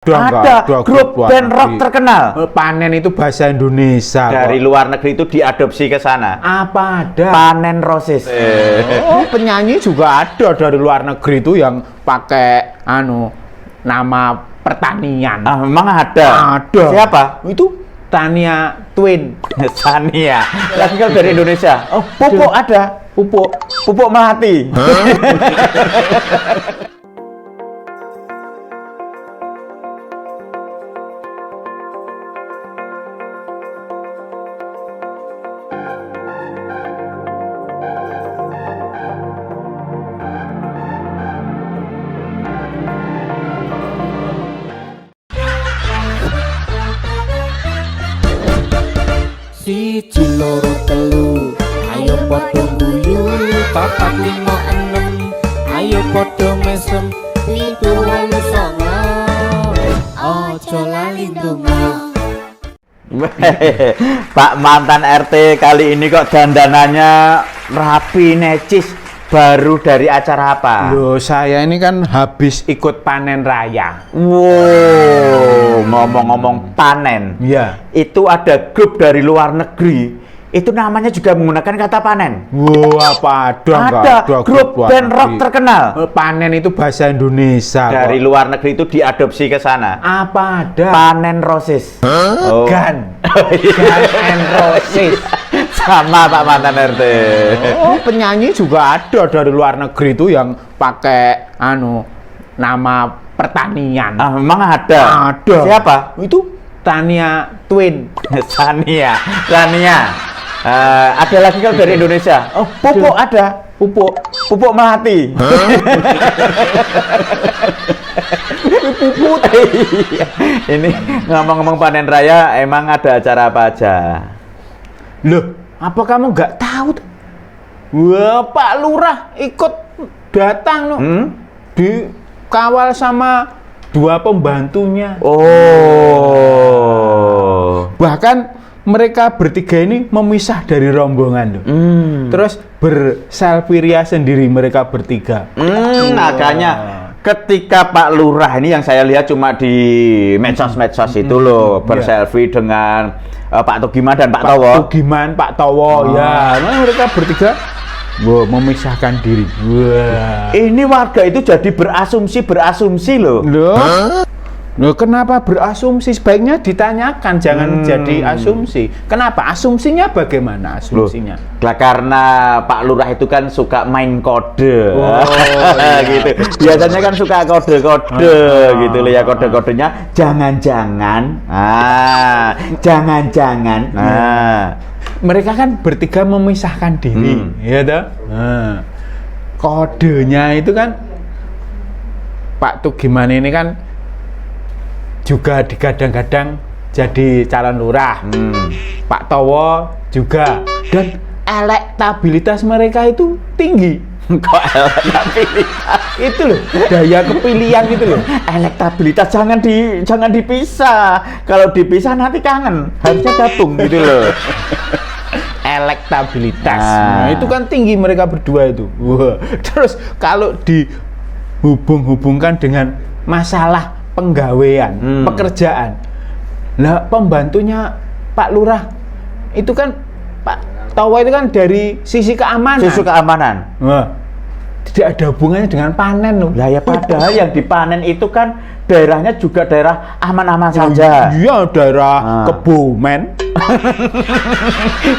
Ada grup band rock terkenal. Panen itu bahasa Indonesia. Dari luar negeri itu diadopsi ke sana. Apa ada? Panen Roses. Oh, penyanyi juga ada dari luar negeri itu yang pakai nama pertanian. Ah, memang ada. Ada. Siapa? Itu Tania Twin. Sania. Lagi kan dari Indonesia. Oh, Pupuk ada. Pupuk Melati. Siji loro telu ayo padha guyu papat lima enem ayo padha mesem pitu wolu songo aja lali ndonga. Pak mantan RT kali ini kok dandanannya rapi necis. Baru dari acara apa? Loh, saya ini kan habis ikut panen raya. Wow, ngomong-ngomong panen. Iya. Itu ada grup dari luar negeri. Itu namanya juga menggunakan kata panen. Wow, apa ada? Ada grup band rock terkenal. Panen itu bahasa Indonesia. Dari luar negeri itu diadopsi ke sana. Apa ada? Panen Roses. Oh. Gun and Roses. Sama Pak mantan RT. Oh, penyanyi juga ada dari luar negeri itu yang pakai nama pertanian. Ah, memang ada. Ada. Siapa? Itu Tania Twin. Sania. Ada lagi kan dari Indonesia. Oh, Pupuk ada. Pupuk Melati. Pupuk. Ini ngomong-ngomong panen raya, emang ada acara apa aja? Loh, apa kamu nggak tahu? Wah, Pak Lurah ikut datang dikawal sama dua pembantunya. Oh. Bahkan mereka bertiga ini memisah dari rombongan loh. Terus berselfie ria sendiri mereka bertiga. Makanya ketika Pak Lurah ini yang saya lihat cuma di medsos-medsos itu loh, berselfie dengan Pak Tugiman dan Pak Towo. Pak Towo, ya. Nah, mereka bertiga memisahkan diri. Wah. Ini warga itu jadi berasumsi loh. Loh, kenapa berasumsi? Sebaiknya ditanyakan, jangan jadi asumsi. Kenapa? Asumsinya bagaimana asumsinya? Lah karena Pak Lurah itu kan suka main kode. Oh, iya. Gitu. Biasanya kan suka kode-kode gitu loh ya, kode-kodenya jangan-jangan. Jangan-jangan. Mereka kan bertiga memisahkan diri, ya toh? Kodenya itu kan Pak Tugiman ini kan juga digadang-gadang jadi calon lurah. Pak Towo juga, dan elektabilitas mereka itu tinggi. Kok elektabilitas? Itu loh, daya kepilihan gitu loh. Elektabilitas jangan dipisah. Kalau dipisah nanti kangen. Harusnya gabung gitu loh. Elektabilitas. Nah, itu kan tinggi mereka berdua itu. Wah. Terus kalau dihubung-hubungkan dengan masalah penggawean, pekerjaan. Lah pembantunya Pak Lurah itu kan Pak Towo itu kan dari sisi keamanan. Wah. Tidak ada hubungannya dengan panen loh. Lah ya padahal yang dipanen itu kan daerahnya juga daerah aman-aman saja. Iya, daerah Kebumen.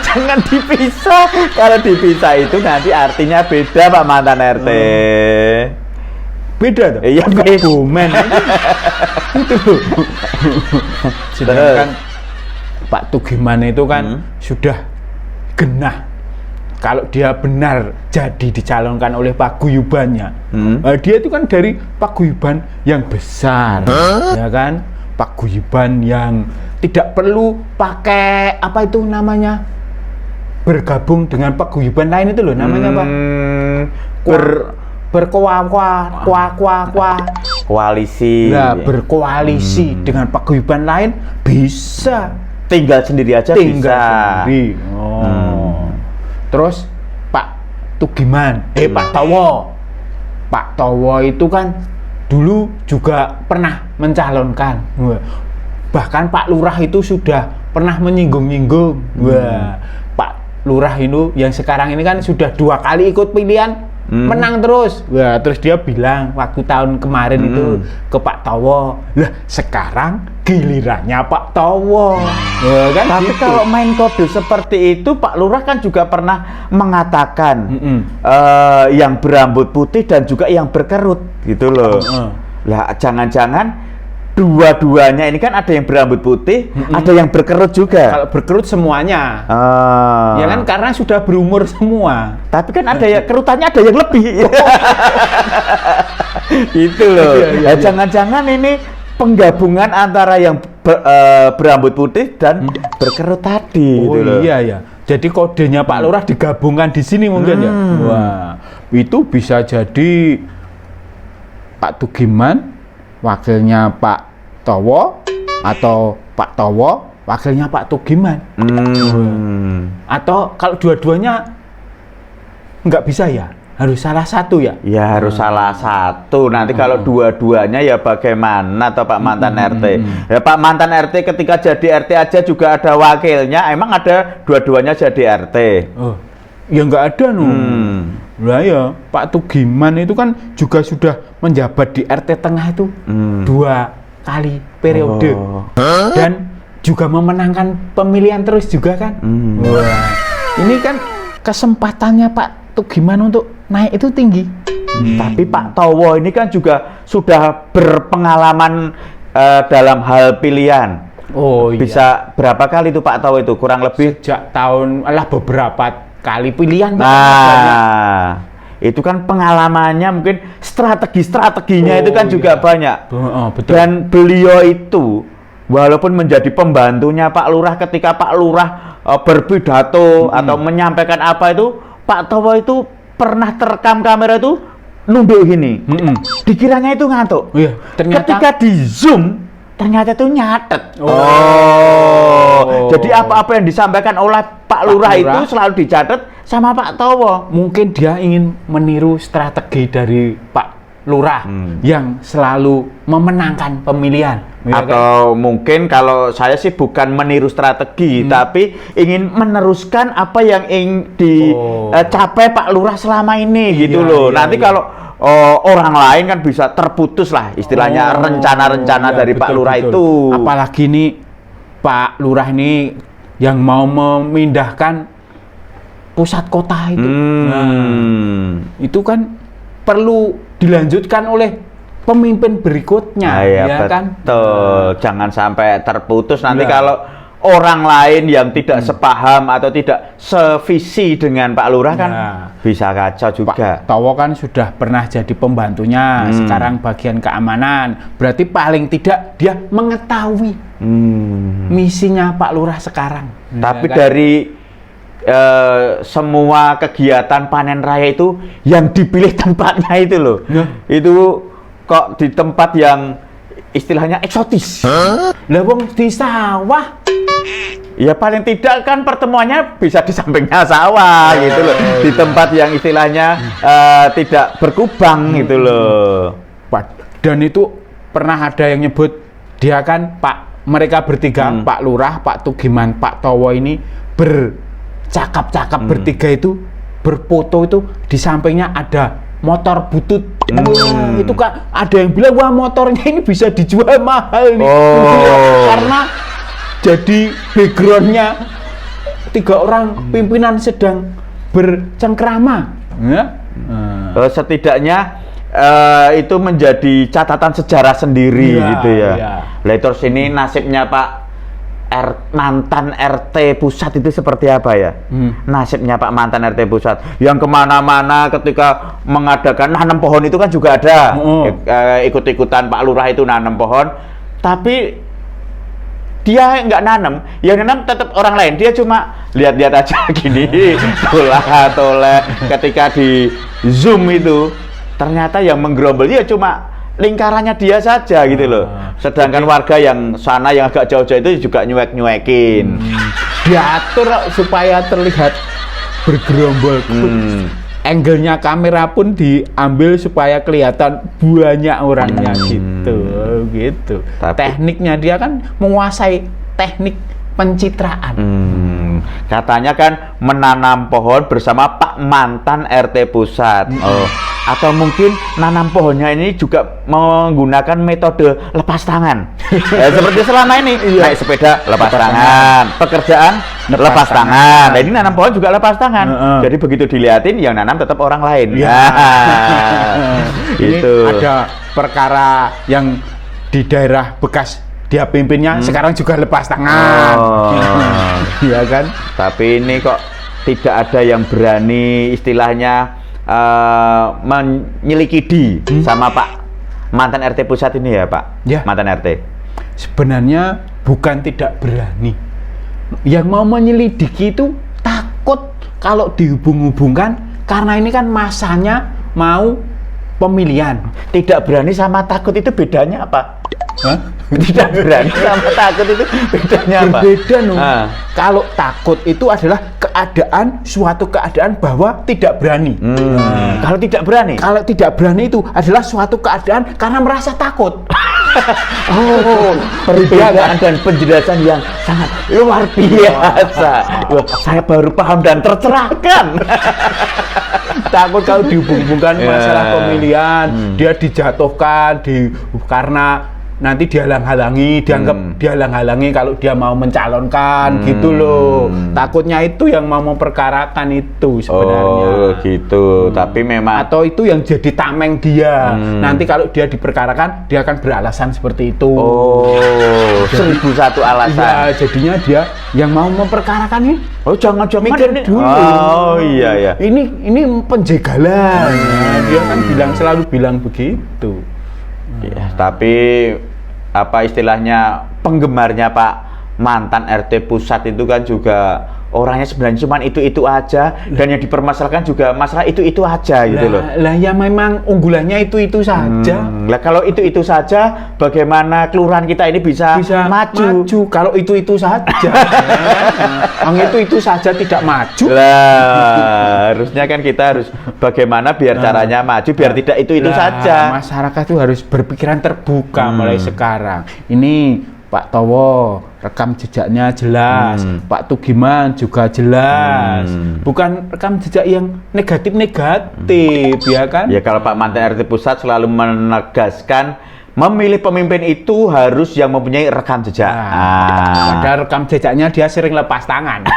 Jangan dipisah. Kalau dipisah itu nanti artinya beda Pak mantan RT. Beda tuh. Iya, Kebumen. Itu. Sedangkan Pak Tugiman itu kan sudah genah. Kalau dia benar jadi dicalonkan oleh paguyubannya, dia itu kan dari paguyuban yang besar, ya kan? Paguyuban yang tidak perlu pakai apa itu namanya, bergabung dengan paguyuban lain itu loh, namanya apa? Koalisi. Nah, berkoalisi dengan paguyuban lain bisa. Tinggal sendiri aja bisa. Sendiri. Terus Pak Tugiman, Pak Towo itu kan dulu juga pernah mencalonkan. Wah. Bahkan Pak Lurah itu sudah pernah menyinggung-nyinggung. Wah, Pak Lurah itu yang sekarang ini kan sudah 2 kali ikut pilihan, menang terus. Wah, terus dia bilang waktu tahun kemarin itu ke Pak Towo, lah sekarang gilirannya Pak Towo. Wah, kan Tapi gitu. kalau main kode seperti itu, Pak Lurah kan juga pernah mengatakan yang berambut putih dan juga yang berkerut, gitu loh. Lah, jangan-jangan dua-duanya ini kan ada yang berambut putih, ada yang berkerut juga. Kalau berkerut semuanya. Ya kan karena sudah berumur semua. Tapi kan ada ya kerutannya ada yang lebih. Gitu loh. Iya. Jangan-jangan ini penggabungan antara yang berambut putih dan berkerut tadi. Oh gitu loh. iya ya. Jadi kodenya Pak Lurah digabungkan di sini mungkin ya. Wah, itu bisa jadi Pak Tugiman wakilnya Pak Towo atau Pak Towo wakilnya Pak Tugiman. Atau kalau dua-duanya nggak bisa ya, harus salah satu ya. Ya harus salah satu. Nanti kalau dua-duanya ya bagaimana atau Pak mantan RT. Ya Pak mantan RT ketika jadi RT aja juga ada wakilnya. Emang ada dua-duanya jadi RT? Oh, ya nggak ada Lah ya, Pak Tugiman itu kan juga sudah menjabat di RT Tengah itu 2 kali periode dan juga memenangkan pemilihan terus juga kan. Wah, ini kan kesempatannya Pak Tugiman untuk naik itu tinggi. Tapi Pak Towo ini kan juga sudah berpengalaman dalam hal pilihan. Oh iya. Bisa berapa kali itu Pak Towo itu kurang lebih? Sejak tahun beberapa kali pilihan. Nah, itu kan pengalamannya mungkin strategi-strateginya itu kan juga banyak. Betul. Dan beliau itu walaupun menjadi pembantunya Pak Lurah ketika Pak Lurah berpidato atau menyampaikan apa itu, Pak Towo itu pernah terekam kamera itu nunduk gini. Dikiranya itu ngantuk. Iya, ternyata ketika di zoom ternyata itu nyatet. Jadi apa-apa yang disampaikan oleh Pak Lurah itu selalu dicatat sama Pak Towo. Mungkin dia ingin meniru strategi dari Pak Lurah yang selalu memenangkan pemilihan. Atau mungkin kalau saya sih bukan meniru strategi, tapi ingin meneruskan apa yang ingin dicapai Pak Lurah selama ini gitu loh. Nanti kalau orang lain kan bisa terputus lah istilahnya rencana-rencana dari Pak Lurah itu. Apalagi nih Pak Lurah ini yang mau memindahkan pusat kota itu. Itu kan perlu dilanjutkan oleh pemimpin berikutnya, ya kan? Betul. Jangan sampai terputus nanti kalau orang lain yang tidak sepaham atau tidak sevisi dengan Pak Lurah kan bisa kacau juga. Pak Towo kan sudah pernah jadi pembantunya, sekarang bagian keamanan. Berarti paling tidak dia mengetahui misinya Pak Lurah sekarang. Tapi ya kan? dari semua kegiatan panen raya itu yang dipilih tempatnya itu loh. Itu kok di tempat yang istilahnya eksotis. Lah wong di sawah. Ya paling tidak kan pertemuannya bisa di sampingnya sawah gitu loh. Di tempat yang istilahnya tidak berkubang gitu loh. Dan itu pernah ada yang nyebut dia kan mereka bertiga, Pak Lurah, Pak Tugiman, Pak Towo ini bercakap-cakap bertiga itu berfoto itu di sampingnya ada motor butut. Itu kan ada yang bilang wah motornya ini bisa dijual mahal nih. Karena jadi backgroundnya 3 orang pimpinan sedang bercengkrama. Setidaknya itu menjadi catatan sejarah sendiri gitu ya. Lah terus ini nasibnya Pak mantan RT pusat itu seperti apa ya? Nasibnya Pak mantan RT pusat yang kemana-mana ketika mengadakan nanam pohon itu kan juga ada ikut-ikutan Pak Lurah itu nanam pohon, tapi dia nggak nanam, yang nanam tetap orang lain. Dia cuma lihat-lihat aja gini, toleh. Ketika di zoom itu ternyata yang menggerombol ya cuma lingkarannya dia saja gitu loh. Sedangkan warga yang sana yang agak jauh-jauh itu juga nyuek-nyuekin. Diatur supaya terlihat bergerombol. angle-nya kamera pun diambil supaya kelihatan banyak orangnya gitu. Tekniknya dia kan menguasai teknik pencitraan. Katanya kan menanam pohon bersama Pak mantan RT pusat. Atau mungkin nanam pohonnya ini juga menggunakan metode lepas tangan. Seperti selama ini naik sepeda lepas tangan, pekerjaan lepas tangan. Nah, ini nanam pohon juga lepas tangan. Jadi begitu dilihatin yang nanam tetap orang lain. Itu ada perkara yang di daerah bekas dia pimpinnya sekarang juga lepas tangan. Iya kan? Tapi ini kok tidak ada yang berani istilahnya menyelikidi sama Pak mantan RT pusat ini ya Pak? Ya. Mantan RT. Sebenarnya bukan tidak berani. Yang mau menyelidiki itu takut kalau dihubung-hubungkan karena ini kan masanya mau pemilihan. Tidak berani sama takut itu bedanya apa? Tidak berani sama takut itu bedanya apa? Berbeda Kalau takut itu adalah suatu keadaan bahwa tidak berani. Kalau tidak berani? Kalau tidak berani itu adalah suatu keadaan karena merasa takut. Perbedaan dan penjelasan yang sangat luar biasa. Saya baru paham dan tercerahkan. Takut kalau dihubung-hubungkan masalah pemilihan, dia dijatuhkan karena nanti dihalang-halangi, dianggap dihalang-halangi kalau dia mau mencalonkan gitu loh. Takutnya itu yang mau memperkarakan itu sebenarnya. Oh gitu, tapi memang atau itu yang jadi tameng dia. Nanti kalau dia diperkarakan, dia akan beralasan seperti itu. Oh, 1001 alasan. Iya, jadinya dia yang mau memperkarakan ini. Oh jangan-jangan mikir dulu. Oh iya. Ini penjagalan. Dia kan selalu bilang begitu. Ya, tapi apa istilahnya penggemarnya Pak mantan RT pusat itu kan juga orangnya sebenarnya cuma itu aja dan yang dipermasalahkan juga masalah itu aja gitu loh. Lah ya memang unggulannya itu saja. Lah kalau itu saja bagaimana kelurahan kita ini bisa maju kalau itu saja. Itu saja tidak maju. Lah harusnya kan kita harus bagaimana biar caranya maju biar tidak itu saja. Masyarakat itu harus berpikiran terbuka mulai sekarang. Ini Pak Towo rekam jejaknya jelas, Pak Tugiman juga jelas, bukan rekam jejak yang negatif ya kan? Ya kalau Pak mantan RT pusat selalu menegaskan memilih pemimpin itu harus yang mempunyai rekam jejak. Padahal rekam jejaknya dia sering lepas tangan.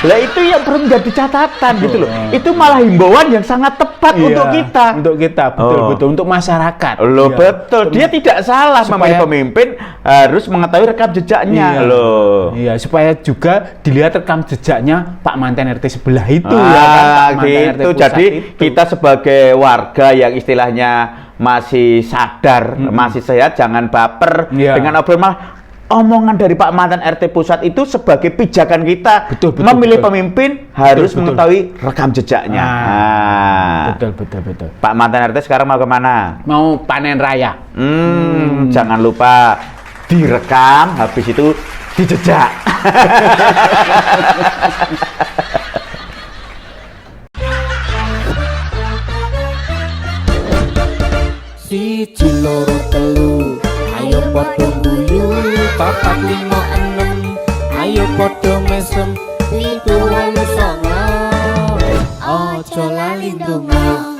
Lah itu yang perlu menjadi catatan gitu loh. Itu malah himbauan yang sangat tepat untuk kita. Untuk kita, betul untuk masyarakat. Loh betul, dia tidak salah memilih pemimpin harus mengetahui rekam jejaknya loh. Iya, supaya juga dilihat rekam jejaknya Pak mantan RT sebelah itu ya kan. Gitu. Jadi kita sebagai warga yang istilahnya masih sadar, masih sehat, jangan baper dengan omongan dari Pak mantan RT pusat itu sebagai pijakan kita. Memilih pemimpin harus mengetahui rekam jejaknya. Betul. Pak mantan RT sekarang mau kemana? Mau panen raya. Jangan lupa direkam, habis itu dijejak. Siji loro telu ayo padha guyu 4 5 6 ayo padha mesem 7 8 9 aja lali ndonga